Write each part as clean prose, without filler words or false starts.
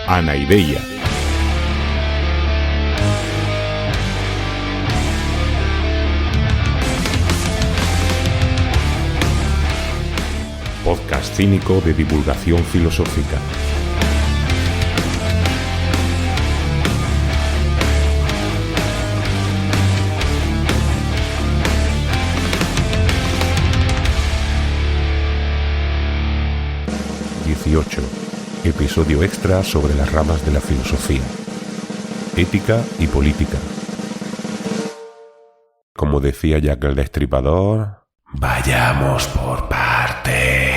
Anaideia. Podcast cínico de divulgación filosófica. Episodio extra sobre las ramas de la filosofía, ética y política. Como decía Jack el Destripador, vayamos por partes.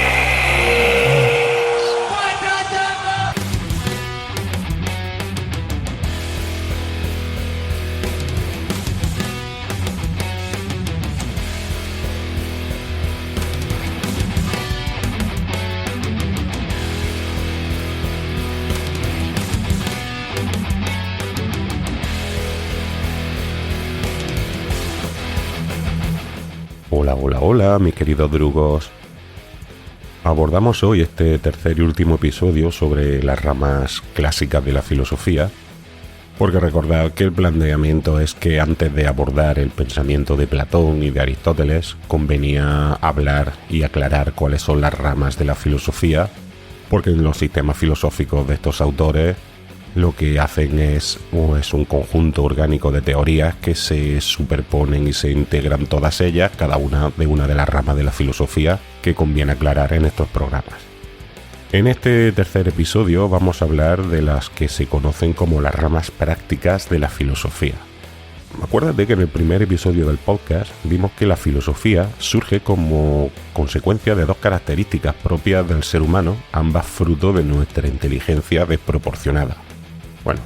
Hola, mis queridos drugos. Abordamos hoy este tercer y último episodio sobre las ramas clásicas de la filosofía, porque recordad que el planteamiento es que antes de abordar el pensamiento de Platón y de Aristóteles, convenía hablar y aclarar cuáles son las ramas de la filosofía, porque en los sistemas filosóficos de estos autores lo que hacen es un conjunto orgánico de teorías que se superponen y se integran todas ellas, cada una de las ramas de la filosofía que conviene aclarar en estos programas. En este tercer episodio vamos a hablar de las que se conocen como las ramas prácticas de la filosofía. Acuérdate que en el primer episodio del podcast vimos que la filosofía surge como consecuencia de dos características propias del ser humano, ambas fruto de nuestra inteligencia desproporcionada.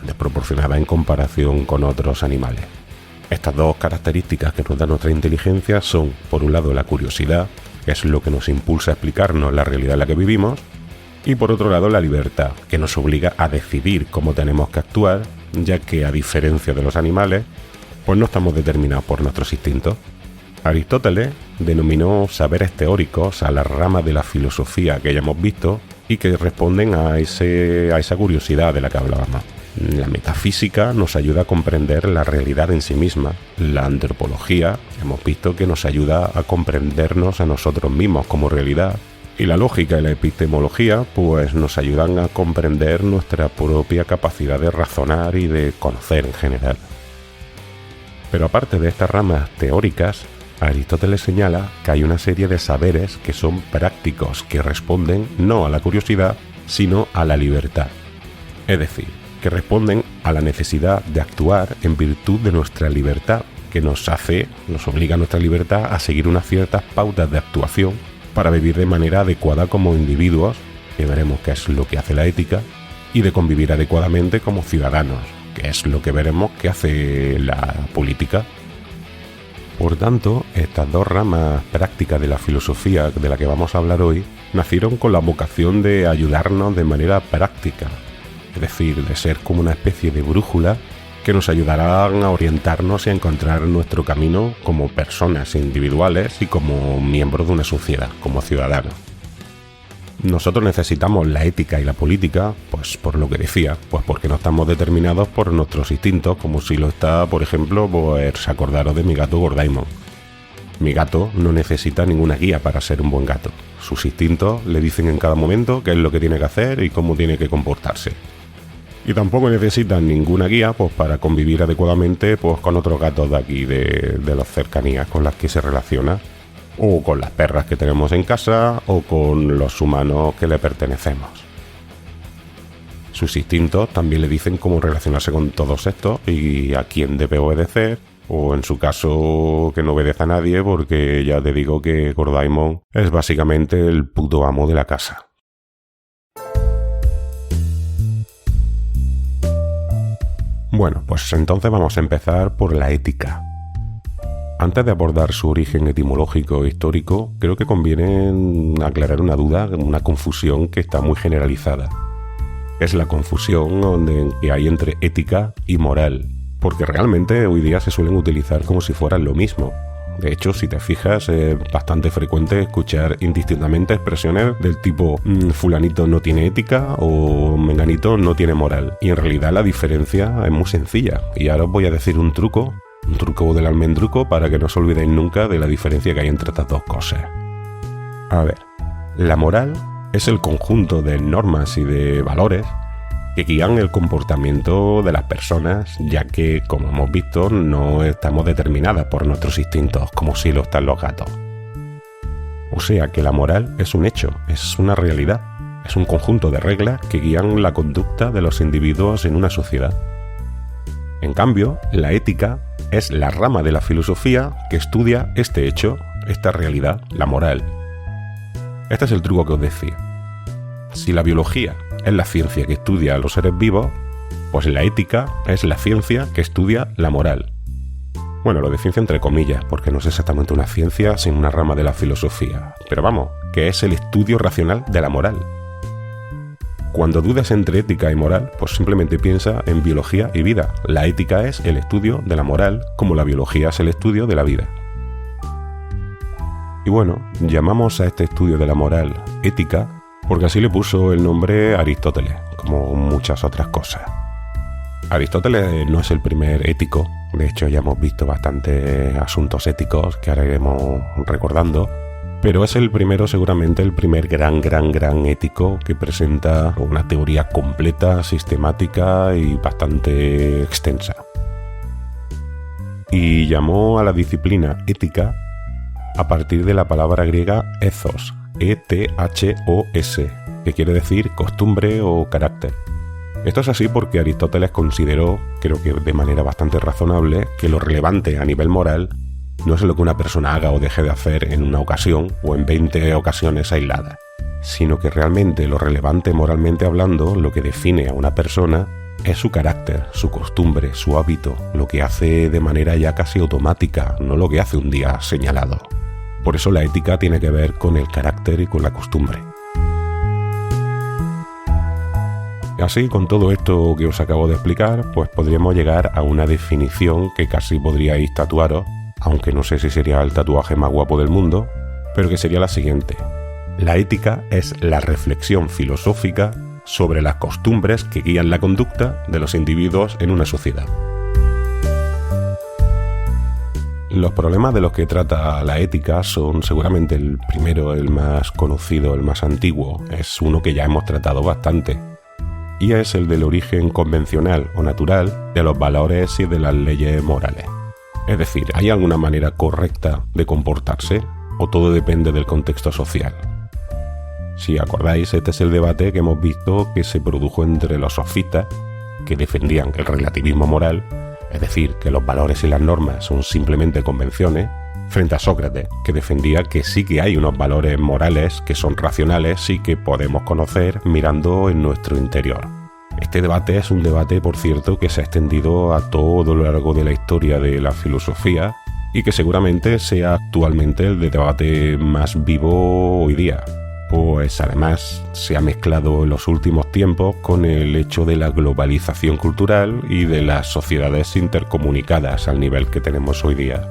Desproporcionada en comparación con otros animales. Estas dos características que nos da nuestra inteligencia son, por un lado, la curiosidad, que es lo que nos impulsa a explicarnos la realidad en la que vivimos, y por otro lado, la libertad, que nos obliga a decidir cómo tenemos que actuar, ya que, a diferencia de los animales, pues no estamos determinados por nuestros instintos. Aristóteles denominó saberes teóricos a la rama de la filosofía que ya hemos visto y que responden a esa curiosidad de la que hablábamos. La metafísica nos ayuda a comprender la realidad en sí misma. La antropología, hemos visto que nos ayuda a comprendernos a nosotros mismos como realidad. Y la lógica y la epistemología, pues nos ayudan a comprender nuestra propia capacidad de razonar y de conocer en general. Pero aparte de estas ramas teóricas, Aristóteles señala que hay una serie de saberes que son prácticos, que responden no a la curiosidad, sino a la libertad. Es decir, que responden a la necesidad de actuar en virtud de nuestra libertad, que nos obliga a nuestra libertad a seguir unas ciertas pautas de actuación para vivir de manera adecuada como individuos, que veremos qué es lo que hace la ética, y de convivir adecuadamente como ciudadanos, que es lo que veremos que hace la política. Por tanto, estas dos ramas prácticas de la filosofía de la que vamos a hablar hoy nacieron con la vocación de ayudarnos de manera práctica, es decir, de ser como una especie de brújula que nos ayudarán a orientarnos y a encontrar nuestro camino como personas individuales y como miembros de una sociedad, como ciudadanos. Nosotros necesitamos la ética y la política, pues por lo que decía, pues porque no estamos determinados por nuestros instintos, como si lo está, por ejemplo, pues acordaros de mi gato Gordaimon. Mi gato no necesita ninguna guía para ser un buen gato. Sus instintos le dicen en cada momento qué es lo que tiene que hacer y cómo tiene que comportarse. Y tampoco necesitan ninguna guía pues para convivir adecuadamente pues con otros gatos de aquí, de las cercanías con las que se relaciona, o con las perras que tenemos en casa, o con los humanos que le pertenecemos. Sus instintos también le dicen cómo relacionarse con todos estos y a quién debe obedecer, o en su caso que no obedece a nadie, porque ya te digo que Gordaimon es básicamente el puto amo de la casa. Bueno, pues entonces vamos a empezar por la ética. Antes de abordar su origen etimológico e histórico, creo que conviene aclarar una duda, una confusión que está muy generalizada. Es la confusión que hay entre ética y moral, porque realmente hoy día se suelen utilizar como si fueran lo mismo. De hecho, si te fijas, es bastante frecuente escuchar indistintamente expresiones del tipo fulanito no tiene ética o menganito no tiene moral. Y en realidad la diferencia es muy sencilla. Y ahora os voy a decir un truco del almendruco para que no os olvidéis nunca de la diferencia que hay entre estas dos cosas. A ver, la moral es el conjunto de normas y de valores que guían el comportamiento de las personas, ya que, como hemos visto, no estamos determinadas por nuestros instintos, como si lo están los gatos. O sea que la moral es un hecho, es una realidad, es un conjunto de reglas que guían la conducta de los individuos en una sociedad. En cambio, la ética es la rama de la filosofía que estudia este hecho, esta realidad, la moral. Este es el truco que os decía. Si la biología es la ciencia que estudia a los seres vivos, pues la ética es la ciencia que estudia la moral. Bueno, lo de ciencia entre comillas, porque no es exactamente una ciencia sino una rama de la filosofía. Pero vamos, que es el estudio racional de la moral. Cuando dudas entre ética y moral, pues simplemente piensa en biología y vida. La ética es el estudio de la moral, como la biología es el estudio de la vida. Y bueno, llamamos a este estudio de la moral ética porque así le puso el nombre Aristóteles, como muchas otras cosas. Aristóteles no es el primer ético, de hecho ya hemos visto bastantes asuntos éticos que ahora iremos recordando, pero es el primero, seguramente el primer gran ético que presenta una teoría completa, sistemática y bastante extensa. Y llamó a la disciplina ética a partir de la palabra griega ethos, E-T-H-O-S, que quiere decir costumbre o carácter. Esto es así porque Aristóteles consideró, creo que de manera bastante razonable, que lo relevante a nivel moral no es lo que una persona haga o deje de hacer en una ocasión o en 20 ocasiones aisladas, sino que realmente lo relevante moralmente hablando, lo que define a una persona, es su carácter, su costumbre, su hábito, lo que hace de manera ya casi automática, no lo que hace un día señalado. Por eso la ética tiene que ver con el carácter y con la costumbre. Así, con todo esto que os acabo de explicar, pues podríamos llegar a una definición que casi podríais tatuaros, aunque no sé si sería el tatuaje más guapo del mundo, pero que sería la siguiente. La ética es la reflexión filosófica sobre las costumbres que guían la conducta de los individuos en una sociedad. Los problemas de los que trata la ética son seguramente el primero, el más conocido, el más antiguo. Es uno que ya hemos tratado bastante. Y es el del origen convencional o natural de los valores y de las leyes morales. Es decir, ¿hay alguna manera correcta de comportarse o todo depende del contexto social? Si acordáis, este es el debate que hemos visto que se produjo entre los sofistas, que defendían el relativismo moral, es decir, que los valores y las normas son simplemente convenciones, frente a Sócrates, que defendía que sí que hay unos valores morales que son racionales y que podemos conocer mirando en nuestro interior. Este debate es un debate, por cierto, que se ha extendido a todo lo largo de la historia de la filosofía y que seguramente sea actualmente el debate más vivo hoy día. Pues además se ha mezclado en los últimos tiempos con el hecho de la globalización cultural y de las sociedades intercomunicadas al nivel que tenemos hoy día.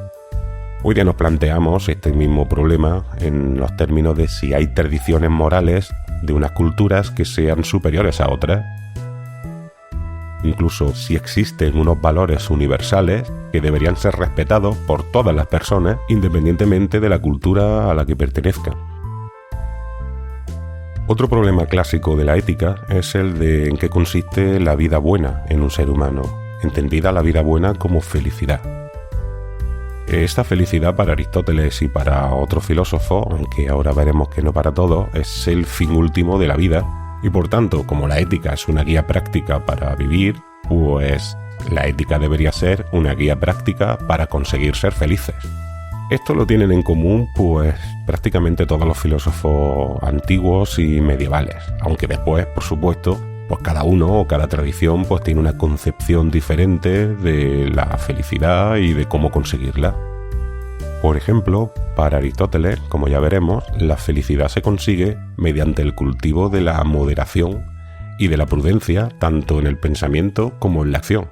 Hoy día nos planteamos este mismo problema en los términos de si hay tradiciones morales de unas culturas que sean superiores a otras. Incluso si existen unos valores universales que deberían ser respetados por todas las personas independientemente de la cultura a la que pertenezcan. Otro problema clásico de la ética es el de en qué consiste la vida buena en un ser humano, entendida la vida buena como felicidad. Esta felicidad para Aristóteles y para otros filósofos, aunque ahora veremos que no para todos, es el fin último de la vida y por tanto, como la ética es una guía práctica para vivir, pues la ética debería ser una guía práctica para conseguir ser felices. Esto lo tienen en común pues prácticamente todos los filósofos antiguos y medievales, aunque después, por supuesto, pues cada uno o cada tradición pues tiene una concepción diferente de la felicidad y de cómo conseguirla. Por ejemplo, para Aristóteles, como ya veremos, la felicidad se consigue mediante el cultivo de la moderación y de la prudencia tanto en el pensamiento como en la acción.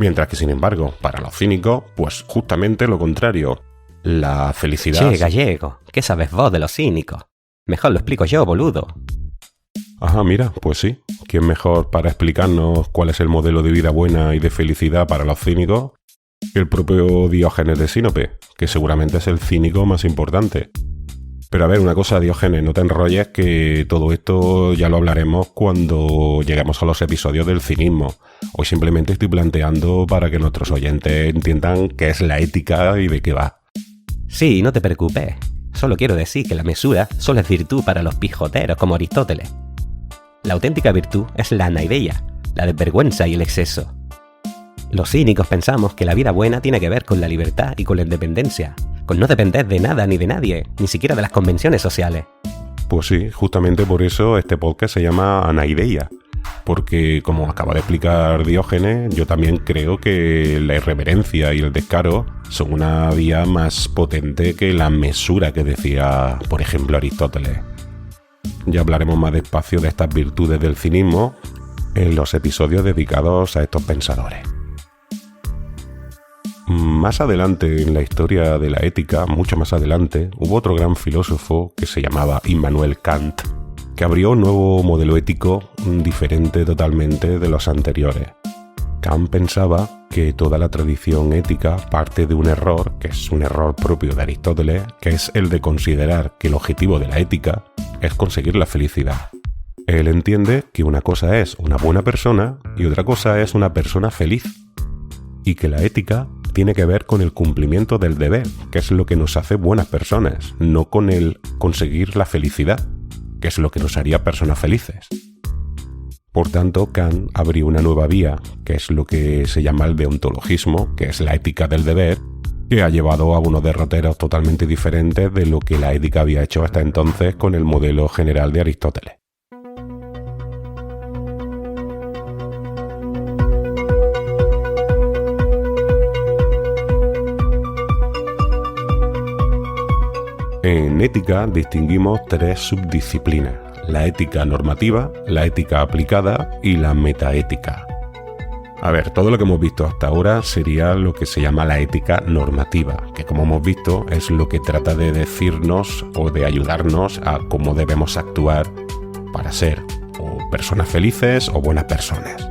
Mientras que, sin embargo, para los cínicos, pues justamente lo contrario. la felicidad... Che, gallego, ¿qué sabes vos de los cínicos? Mejor lo explico yo, boludo. Ajá, mira, pues sí. ¿Quién mejor para explicarnos cuál es el modelo de vida buena y de felicidad para los cínicos que el propio Diógenes de Sinope, que seguramente es el cínico más importante? Pero a ver, una cosa, Diógenes, no te enrolles, que todo esto ya lo hablaremos cuando lleguemos a los episodios del cinismo. Hoy simplemente estoy planteando para que nuestros oyentes entiendan qué es la ética y de qué va. Sí, no te preocupes. Solo quiero decir que la mesura solo es virtud para los pijoteros como Aristóteles. La auténtica virtud es la anaideia, la desvergüenza y el exceso. Los cínicos pensamos que la vida buena tiene que ver con la libertad y con la independencia, con no depender de nada ni de nadie, ni siquiera de las convenciones sociales. Pues sí, justamente por eso este podcast se llama Anaideia, porque como acaba de explicar Diógenes, yo también creo que la irreverencia y el descaro son una vía más potente que la mesura que decía, por ejemplo, Aristóteles. Ya hablaremos más despacio de estas virtudes del cinismo en los episodios dedicados a estos pensadores. Más adelante en la historia de la ética, mucho más adelante, hubo otro gran filósofo que se llamaba Immanuel Kant, que abrió un nuevo modelo ético diferente totalmente de los anteriores. Kant pensaba que toda la tradición ética parte de un error, que es un error propio de Aristóteles, que es el de considerar que el objetivo de la ética es conseguir la felicidad. Él entiende que una cosa es una buena persona y otra cosa es una persona feliz, y que la ética tiene que ver con el cumplimiento del deber, que es lo que nos hace buenas personas, no con el conseguir la felicidad, que es lo que nos haría personas felices. Por tanto, Kant abrió una nueva vía, que es lo que se llama el deontologismo, que es la ética del deber, que ha llevado a unos derroteros totalmente diferentes de lo que la ética había hecho hasta entonces con el modelo general de Aristóteles. En ética distinguimos tres subdisciplinas: la ética normativa, la ética aplicada y la metaética. A ver, todo lo que hemos visto hasta ahora sería lo que se llama la ética normativa, que como hemos visto es lo que trata de decirnos o de ayudarnos a cómo debemos actuar para ser o personas felices o buenas personas.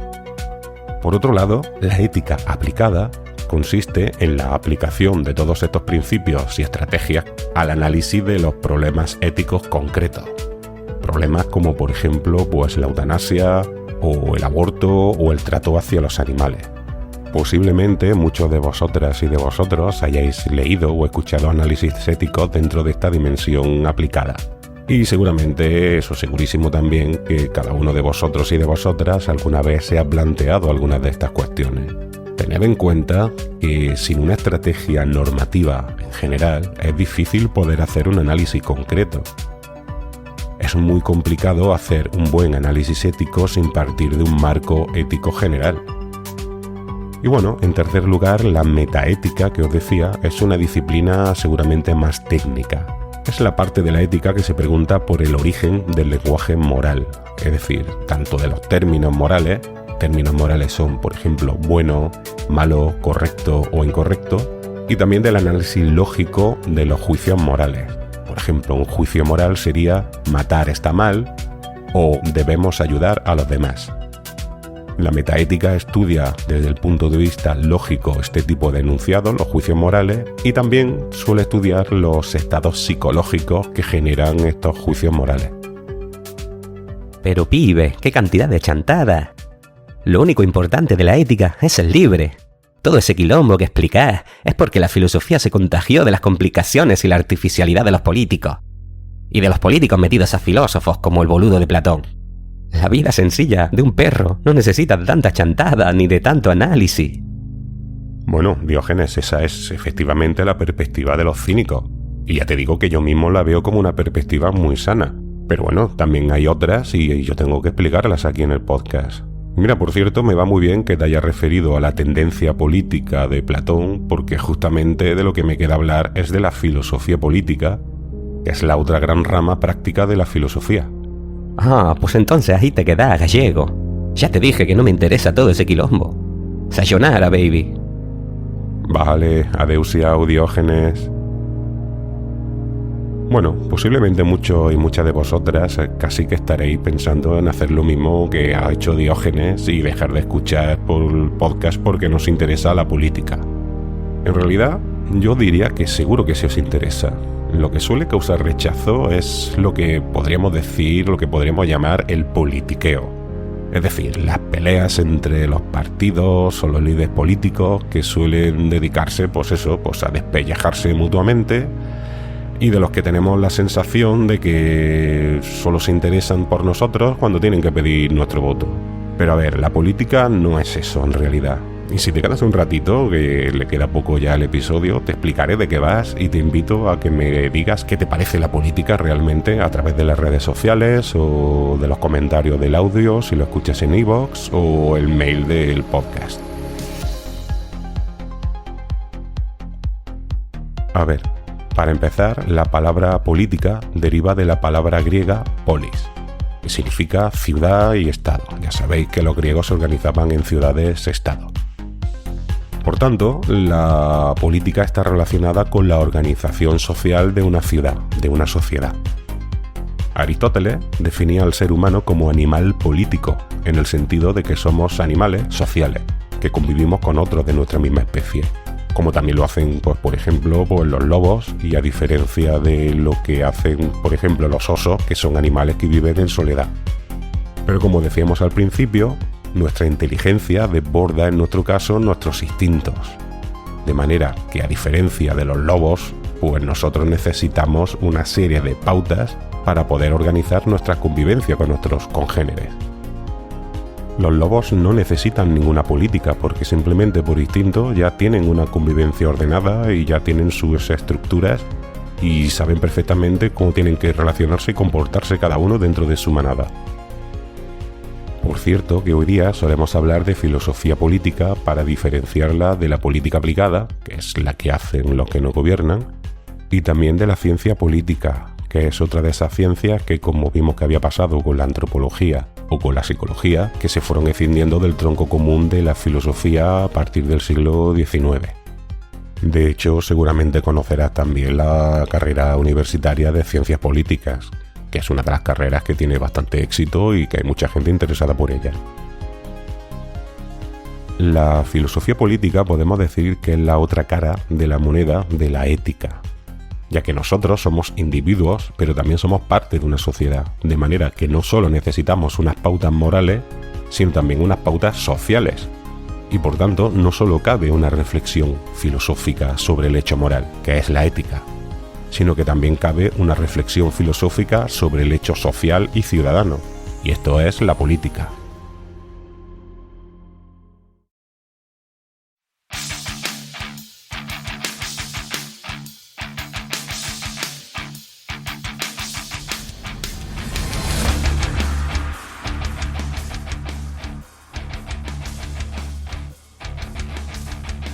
Por otro lado, la ética aplicada consiste en la aplicación de todos estos principios y estrategias al análisis de los problemas éticos concretos. Problemas como por ejemplo la eutanasia o el aborto o el trato hacia los animales. Posiblemente muchos de vosotras y de vosotros hayáis leído o escuchado análisis éticos dentro de esta dimensión aplicada. Y seguramente, eso segurísimo también, que cada uno de vosotros y de vosotras alguna vez se ha planteado algunas de estas cuestiones. Tened en cuenta que sin una estrategia normativa en general es difícil poder hacer un análisis concreto. Es muy complicado hacer un buen análisis ético sin partir de un marco ético general. Y bueno, en tercer lugar, la metaética que os decía es una disciplina seguramente más técnica. Es la parte de la ética que se pregunta por el origen del lenguaje moral, es decir, tanto de los términos morales. Términos morales son, por ejemplo, bueno, malo, correcto o incorrecto, y también del análisis lógico de los juicios morales. Por ejemplo, un juicio moral sería matar está mal o debemos ayudar a los demás. La metaética estudia desde el punto de vista lógico este tipo de enunciados, los juicios morales, y también suele estudiar los estados psicológicos que generan estos juicios morales. Pero pibe, qué cantidad de chantada. Lo único importante de la ética es el libre. Todo ese quilombo que explicás es porque la filosofía se contagió de las complicaciones y la artificialidad de los políticos. Y de los políticos metidos a filósofos como el boludo de Platón. La vida sencilla de un perro no necesita de tanta chantada ni de tanto análisis. Bueno, Diógenes, esa es efectivamente la perspectiva de los cínicos. Y ya te digo que yo mismo la veo como una perspectiva muy sana. Pero bueno, también hay otras y yo tengo que explicarlas aquí en el podcast. Mira, por cierto, me va muy bien que te hayas referido a la tendencia política de Platón, porque justamente de lo que me queda hablar es de la filosofía política, que es la otra gran rama práctica de la filosofía. Ah, pues entonces ahí te quedás, gallego. Ya te dije que no me interesa todo ese quilombo. Sayonara, baby. Vale, adeusiau, Diógenes. Bueno, posiblemente muchos y muchas de vosotras casi que estaréis pensando en hacer lo mismo que ha hecho Diógenes y dejar de escuchar por podcast porque nos interesa la política. En realidad, yo diría que seguro que sí os interesa. Lo que suele causar rechazo es lo que podríamos decir, lo que podríamos llamar el politiqueo. Es decir, las peleas entre los partidos o los líderes políticos que suelen dedicarse, pues a despellejarse mutuamente, y de los que tenemos la sensación de que solo se interesan por nosotros cuando tienen que pedir nuestro voto. Pero a ver, la política no es eso en realidad. Y si te quedas un ratito, que le queda poco ya al episodio, te explicaré de qué vas y te invito a que me digas qué te parece la política realmente a través de las redes sociales o de los comentarios del audio si lo escuchas en iVoox o el mail del podcast. A ver, para empezar, la palabra política deriva de la palabra griega polis, que significa ciudad y estado. Ya sabéis que los griegos se organizaban en ciudades-estado. Por tanto, la política está relacionada con la organización social de una ciudad, de una sociedad. Aristóteles definía al ser humano como animal político, en el sentido de que somos animales sociales, que convivimos con otros de nuestra misma especie, como también lo hacen, pues, por ejemplo, los lobos, y a diferencia de lo que hacen, por ejemplo, los osos, que son animales que viven en soledad. Pero como decíamos al principio, nuestra inteligencia desborda en nuestro caso nuestros instintos. De manera que, a diferencia de los lobos, pues nosotros necesitamos una serie de pautas para poder organizar nuestra convivencia con nuestros congéneres. Los lobos no necesitan ninguna política porque simplemente por instinto ya tienen una convivencia ordenada y ya tienen sus estructuras y saben perfectamente cómo tienen que relacionarse y comportarse cada uno dentro de su manada. Por cierto, que hoy día solemos hablar de filosofía política para diferenciarla de la política aplicada, que es la que hacen los que no gobiernan, y también de la ciencia política, que es otra de esas ciencias que, como vimos que había pasado con la antropología o con la psicología, que se fueron escindiendo del tronco común de la filosofía a partir del siglo XIX. De hecho, seguramente conocerás también la carrera universitaria de Ciencias Políticas, que es una de las carreras que tiene bastante éxito y que hay mucha gente interesada por ella. La filosofía política podemos decir que es la otra cara de la moneda de la ética, ya que nosotros somos individuos, pero también somos parte de una sociedad, de manera que no solo necesitamos unas pautas morales, sino también unas pautas sociales. Y por tanto, no solo cabe una reflexión filosófica sobre el hecho moral, que es la ética, sino que también cabe una reflexión filosófica sobre el hecho social y ciudadano, y esto es la política.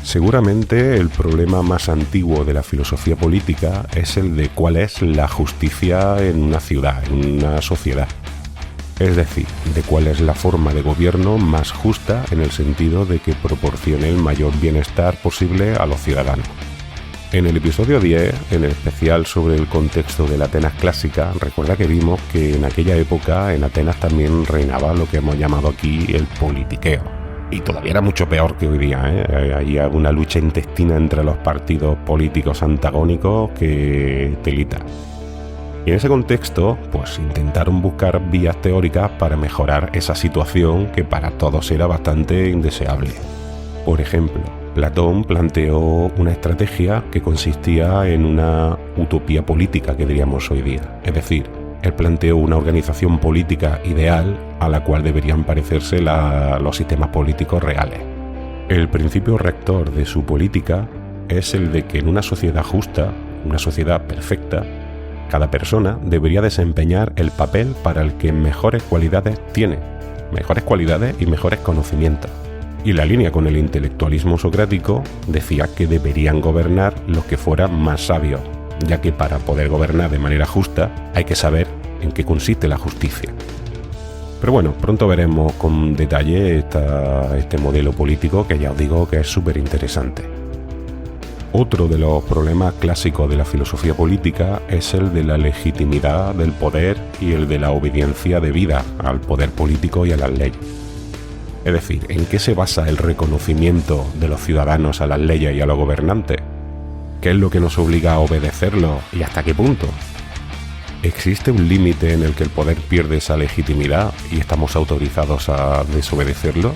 Seguramente el problema más antiguo de la filosofía política es el de cuál es la justicia en una ciudad, en una sociedad. Es decir, de cuál es la forma de gobierno más justa en el sentido de que proporcione el mayor bienestar posible a los ciudadanos. En el episodio 10, en el especial sobre el contexto de la Atenas clásica, recuerda que vimos que en aquella época en Atenas también reinaba lo que hemos llamado aquí el politiqueo. Y todavía era mucho peor que hoy día, ¿eh? Hay una lucha intestina entre los partidos políticos antagónicos que telita. Y en ese contexto, pues intentaron buscar vías teóricas para mejorar esa situación que para todos era bastante indeseable. Por ejemplo, Platón planteó una estrategia que consistía en una utopía política, que diríamos hoy día. Es decir, él planteó una organización política ideal a la cual deberían parecerse los sistemas políticos reales. El principio rector de su política es el de que en una sociedad justa, una sociedad perfecta, cada persona debería desempeñar el papel para el que mejores cualidades tiene, mejores cualidades y mejores conocimientos. Y la línea con el intelectualismo socrático decía que deberían gobernar los que fueran más sabios, ya que para poder gobernar de manera justa hay que saber en qué consiste la justicia. Pero bueno, pronto veremos con detalle este modelo político que ya os digo que es súper interesante. Otro de los problemas clásicos de la filosofía política es el de la legitimidad del poder y el de la obediencia debida al poder político y a las leyes. Es decir, ¿en qué se basa el reconocimiento de los ciudadanos a las leyes y a los gobernantes? ¿Qué es lo que nos obliga a obedecerlos y hasta qué punto? ¿Existe un límite en el que el poder pierde esa legitimidad y estamos autorizados a desobedecerlo?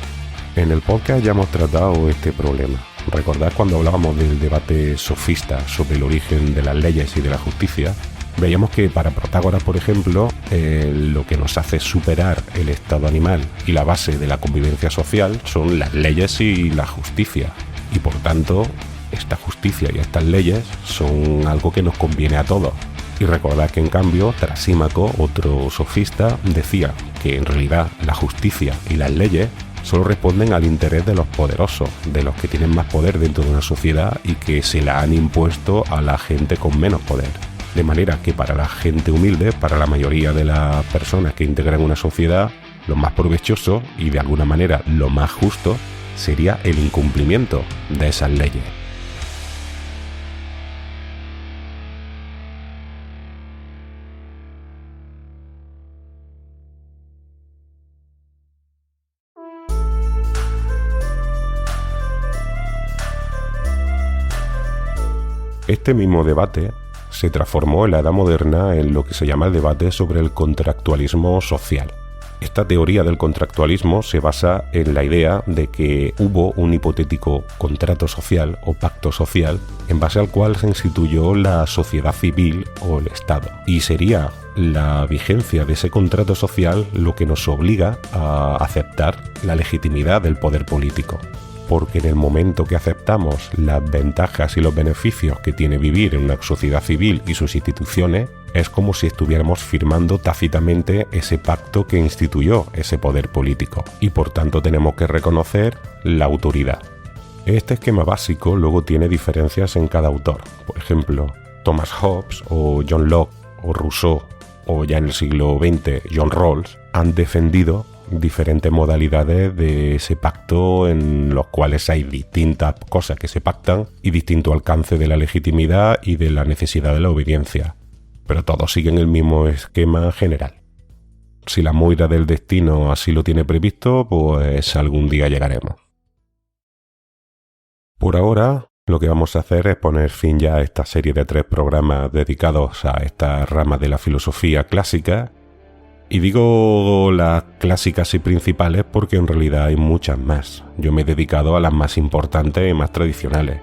En el podcast ya hemos tratado este problema. Recordad cuando hablábamos del debate sofista sobre el origen de las leyes y de la justicia, veíamos que para Protágoras, por ejemplo, lo que nos hace superar el estado animal y la base de la convivencia social son las leyes y la justicia. Y por tanto, esta justicia y estas leyes son algo que nos conviene a todos. Y recordad que en cambio Trasímaco, otro sofista, decía que en realidad la justicia y las leyes solo responden al interés de los poderosos, de los que tienen más poder dentro de una sociedad y que se la han impuesto a la gente con menos poder. De manera que para la gente humilde, para la mayoría de las personas que integran una sociedad, lo más provechoso y de alguna manera lo más justo sería el incumplimiento de esas leyes. Este mismo debate se transformó en la Edad Moderna en lo que se llama el debate sobre el contractualismo social. Esta teoría del contractualismo se basa en la idea de que hubo un hipotético contrato social o pacto social en base al cual se instituyó la sociedad civil o el Estado. Y sería la vigencia de ese contrato social lo que nos obliga a aceptar la legitimidad del poder político. Porque en el momento que aceptamos las ventajas y los beneficios que tiene vivir en una sociedad civil y sus instituciones, es como si estuviéramos firmando tácitamente ese pacto que instituyó ese poder político, y por tanto tenemos que reconocer la autoridad. Este esquema básico luego tiene diferencias en cada autor. Por ejemplo, Thomas Hobbes o John Locke o Rousseau o ya en el siglo XX John Rawls han defendido diferentes modalidades de ese pacto en los cuales hay distintas cosas que se pactan y distinto alcance de la legitimidad y de la necesidad de la obediencia, pero todos siguen el mismo esquema general. Si la moira del destino así lo tiene previsto, pues algún día llegaremos. Por ahora, lo que vamos a hacer es poner fin ya a esta serie de 3 programas dedicados a esta rama de la filosofía clásica. Y digo las clásicas y principales porque en realidad hay muchas más. Yo me he dedicado a las más importantes y más tradicionales.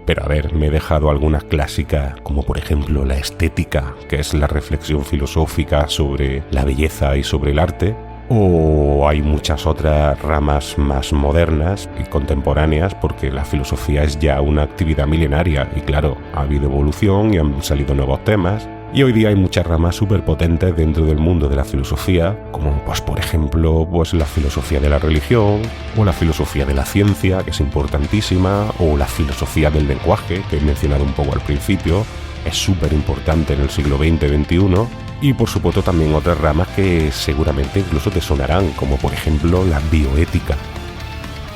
Pero a ver, me he dejado algunas clásicas, como por ejemplo la estética, que es la reflexión filosófica sobre la belleza y sobre el arte. O hay muchas otras ramas más modernas y contemporáneas porque la filosofía es ya una actividad milenaria y claro, ha habido evolución y han salido nuevos temas. Y hoy día hay muchas ramas súper potentes dentro del mundo de la filosofía, como por ejemplo la filosofía de la religión, o la filosofía de la ciencia, que es importantísima, o la filosofía del lenguaje, que he mencionado un poco al principio, es súper importante en el siglo XX-XXI, y por supuesto también otras ramas que seguramente incluso te sonarán, como por ejemplo la bioética.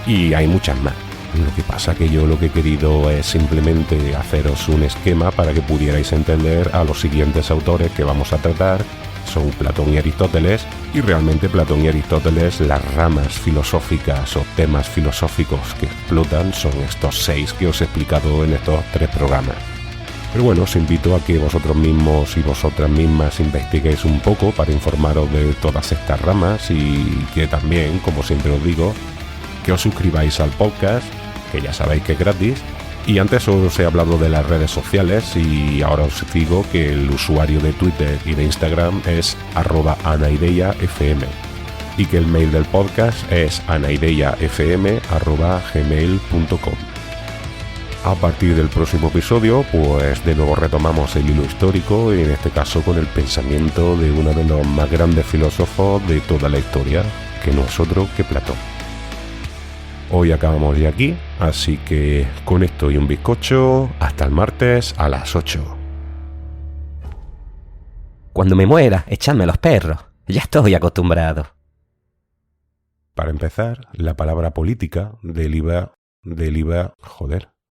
Y hay muchas más. Lo que pasa que yo lo que he querido es simplemente haceros un esquema para que pudierais entender a los siguientes autores que vamos a tratar. Son Platón y Aristóteles, y realmente Platón y Aristóteles, las ramas filosóficas o temas filosóficos que explotan son estos 6 que os he explicado en estos 3 programas. Pero bueno, os invito a que vosotros mismos y vosotras mismas investiguéis un poco para informaros de todas estas ramas y que también, como siempre os digo, que os suscribáis al podcast, que ya sabéis que es gratis. Y antes os he hablado de las redes sociales y ahora os digo que el usuario de Twitter y de Instagram es @anaideiafm y que el mail del podcast es anaideiafm@gmail.com. A partir del próximo episodio, pues de nuevo retomamos el hilo histórico y en este caso con el pensamiento de uno de los más grandes filósofos de toda la historia, que no es otro que Platón. Hoy acabamos de aquí, así que con esto y un bizcocho, hasta el martes a las 8. Cuando me muera, echadme a los perros. Ya estoy acostumbrado. Para empezar, la palabra política deriva... Joder.